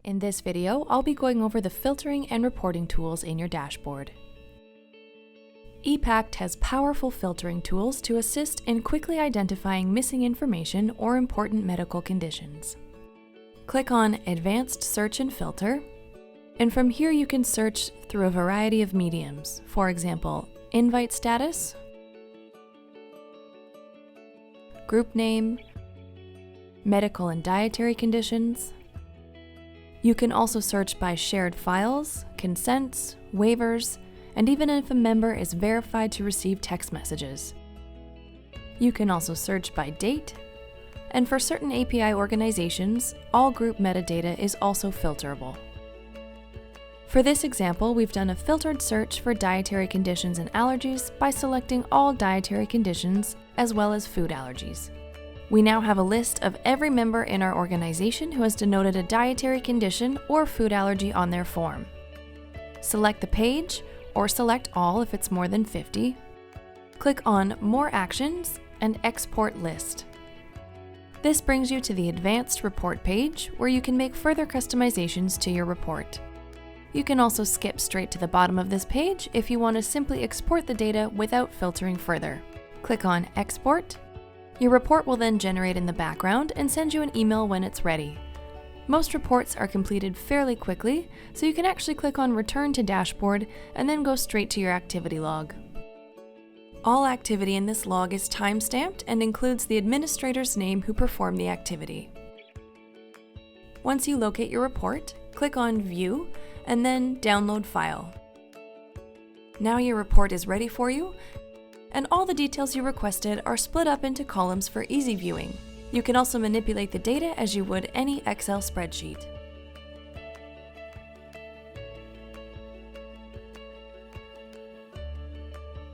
In this video, I'll be going over the filtering and reporting tools in your dashboard. ePact has powerful filtering tools to assist in quickly identifying missing information or important medical conditions. Click on Advanced Search and Filter, and from here you can search through a variety of mediums, for example, invite status, group name, medical and dietary conditions. You can also search by shared files, consents, waivers, and even if a member is verified to receive text messages. You can also search by date, and for certain API organizations, all group metadata is also filterable. For this example, we've done a filtered search for dietary conditions and allergies by selecting all dietary conditions as well as food allergies. We now have a list of every member in our organization who has denoted a dietary condition or food allergy on their form. Select the page, or select all if it's more than 50. Click on More Actions and Export List. This brings you to the Advanced Report page, where you can make further customizations to your report. You can also skip straight to the bottom of this page if you want to simply export the data without filtering further. Click on Export. Your report will then generate in the background and send you an email when it's ready. Most reports are completed fairly quickly, so you can actually click on Return to Dashboard and then go straight to your activity log. All activity in this log is time-stamped and includes the administrator's name who performed the activity. Once you locate your report, click on View and then Download File. Now your report is ready for you, and all the details you requested are split up into columns for easy viewing. You can also manipulate the data as you would any Excel spreadsheet.